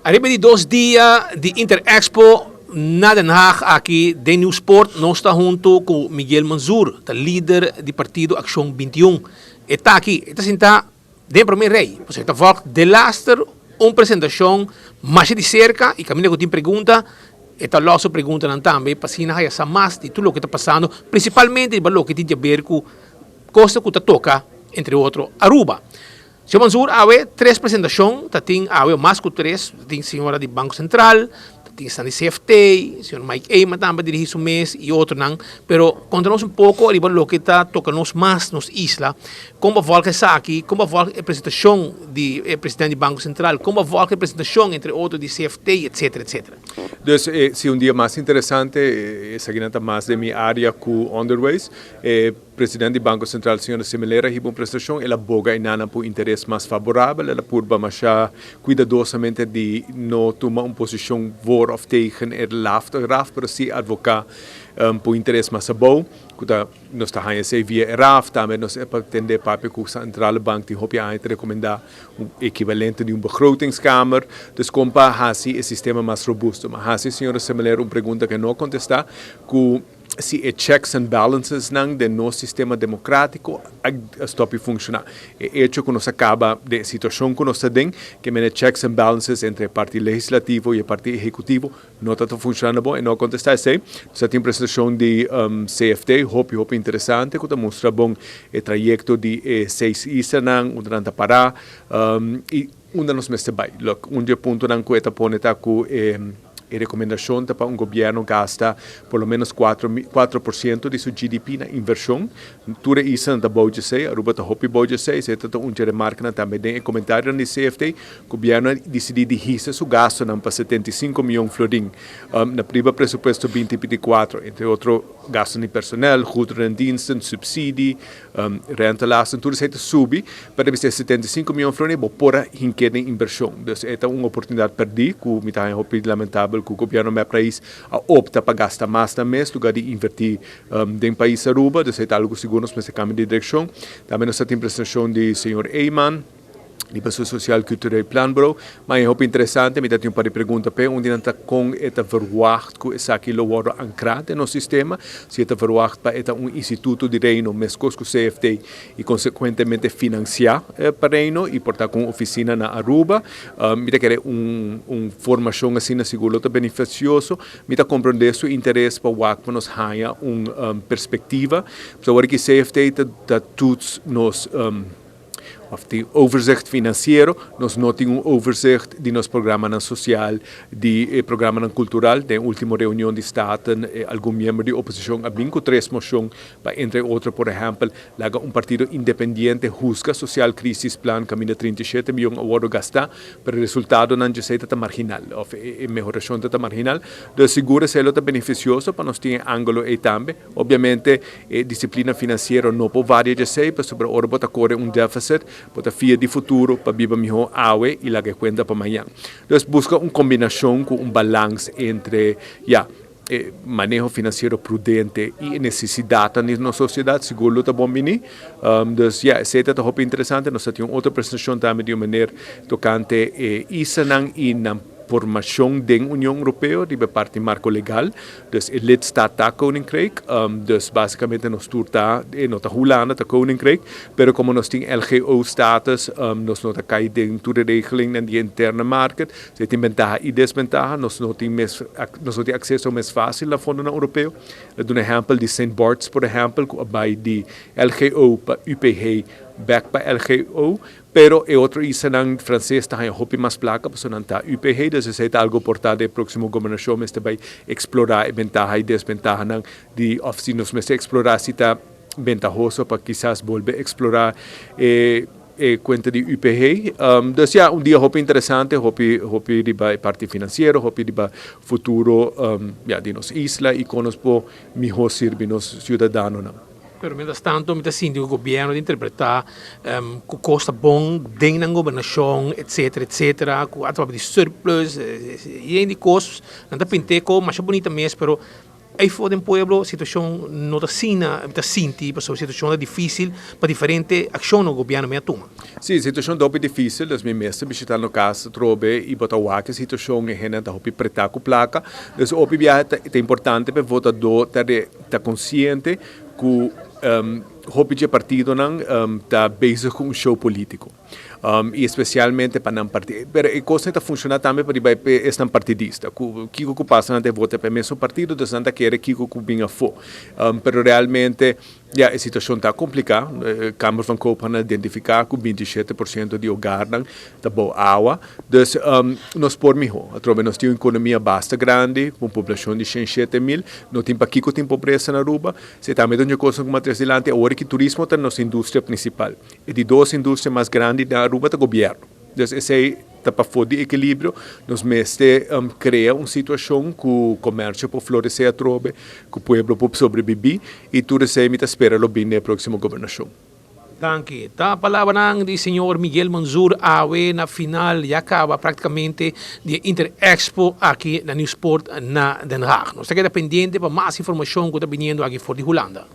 Arriba de 2 dias de Interexpo na Den Haag aqui, de New Sport, nós está junto com Miguel Manzur, o líder do Partido Ação 21. Está aqui, está sentado de primeiro rei. Você está volta de laster, uma apresentação mais de cerca, e caminho que tem pergunta, está lá sua pergunta também, para se não há mais de tudo o que está passando, principalmente o que tem a ver com coisa que toca, entre outros, Aruba. Sr. Manzur, há 3 apresentações, há mais que 3, tem a senhora do Banco Central, tem a CFT, o Sr. Mike Eyman também dirige o mês e outro não, pero conta-nos pouco de o que está tocando mais nas islas, como volta essa aqui, como volta a apresentação do presidente do Banco Central, como volta a apresentação entre outros do CFT, etc, etc. Então, se um dia mais interessante, seguindo mais de minha área com Underways, presidente do Banco Central, senhora Semelera, riba uma prestação, ela boga inana por interesse mais favorável, ela purba machar cuidadosamente de não tomar uma posição voor of tegen laft ou raf, para se advocar por interesse mais bom, que nós está aí via RAF, também nós é para atender papel com o Centrale Bank, que hopia a recomendar um equivalente de uma begrotingskamer, dus compa hasi é sistema mais robusto, mas hasi senhora Semelera uma pergunta que não contestar, que se é checks and balances não de nosso sistema democrático stop funcionar. É hecho que nós acaba de situação que nós temos que é checks and balances entre o partido legislativo e o partido executivo não está funcionando bom e não contestar isso. Nós temos a prestação de CFT, hope interessante, que mostra bom o trajeto de 6 isas durante a Pará e onde nós mestre vai. Look, ponto não que está poneta com e recomendação para um governo gasta pelo menos 4% de seu GDP na inversão. Tudo isso não está bom de ser, Aruba está hopi bom de ser, isso está remarca também em comentário no CFT, o governo decidiu dirigir seu gasto para 75 milhões de florins na primeira presupuesto 2024, entre outros gastos de personal, goederendiensten, subsídio, rentelasten, tudo isso sube para 75 milhões de florins, por hinquer em inversão. Então, é uma oportunidade perdida, que me está lamentável que o governo do meu país opta para gastar mais na mês, lugar de invertir em país Aruba, então é algo seguro, mas é cambio de direção. Também nós temos a prestação do Sr. Eyman, de Pessoa Social, Cultural e Planbureau, mas é muito interessante, me dá um par de perguntas para onde não está com esta verwacht que essa aqui lo waro ancrado no sistema, se esta verwacht para um instituto de reino, mas com o CFT e consequentemente financiar para reino e portar com oficina na Aruba, me dá que formação assim na seguro está beneficioso, me dá compreender seu interesse para o que nos haja uma perspectiva, so agora que CFT está todos nos of de overzicht financiero, nós não temos overzicht de nosso programa social, de programa cultural, da última reunião de Estado, algum membro de oposição a 3 moções, entre outros, por exemplo, laga partido independente busca social crisis plan, caminha 37 milhões de euros gastar, pero o resultado não está marginal, ou a melhoração está marginal, então segura se está beneficioso para nós ter ângulo e também, obviamente, disciplina financeira não pode variar de sei, mas sobre hora bota correr déficit, bota fia de futuro para viver melhor awe e lá que conta para amanhã. Então, busca uma combinação com balanço entre, manejo financeiro prudente e necessidade na sociedade, seguro está bom menino. Então, se está muito interessante, nós temos outra apresentação também de uma maneira tocante isso e na formação da União Europeia, de parte marco legal, dus o lidstaat está Koninkrijk, dus basicamente nós turta não está Holanda está Koninkrijk, pero como nós temos LGO status, nós não está cair dentro da regeling na interna market, se tem ventaja e desventaja, nós não temos acesso mais fácil ao fundo europeu. Um exemplo de St. Bart's, por exemplo, que vai de LGO para UPG, back para LGO, pero é outro isso não francês está aí hopi mais placa, porque não está UPG, então se é algo portado da próxima governação, mas também explorar a ventaja e desventaja não de oficinas, mas explorar se está ventajoso para quizás volver a explorar conta de UPG. Então, dia hopi interessante, hopi de parte financeira, hopi de futuro de nossa isla e conosco melhor servir nos cidadãos. Pero, mientras tanto, mientras o governo de interpretar que custa bom dentro da governação, etc., com através de surplus, e de custos, não está pinteco, mas é bonita mesmo, pero aí for do pueblo, situação não está sina, está sinti, a situação é difícil, para diferente ação no governo me toma. Sim, a situação é difícil, as minhas mestres visitar no caso, trobe e botar o que a situação é rena da hopi preta com placa, então hopi é importante para o votador estar consciente que hopi de partido não está basic com um show político. E especialmente para não partido. Mas a coisa está funcionando também para ser partidista. Kiko que passa na vota para o mesmo partido, de Santa Quera, Kiko que vinha fora. Mas realmente, a situação está complicada. A Câmara van Koopman identificar que 27% de hogar está boa água. Então, nós por melhor. Nós temos uma economia bastante grande, com população de 107 mil. Não tem para Kiko tem pobreza na Aruba. Se também tem uma coisa como atrás delante, agora que o turismo está na nossa indústria principal. E de duas indústrias mais grandes da Aruba é o governo. Então, esse é para fazer equilíbrio, nós mestre cria uma situação que o comércio pode florescer a trobe, que o povo pode sobreviver e tudo isso me espera lo bem na próxima governação. Danke. A palavra do senhor Miguel Manzur awe na final e acaba praticamente de Interexpo aqui na Nieuwsport na Den Haag. Nós estamos pendentes para mais informação que está vindo aqui for de Holanda.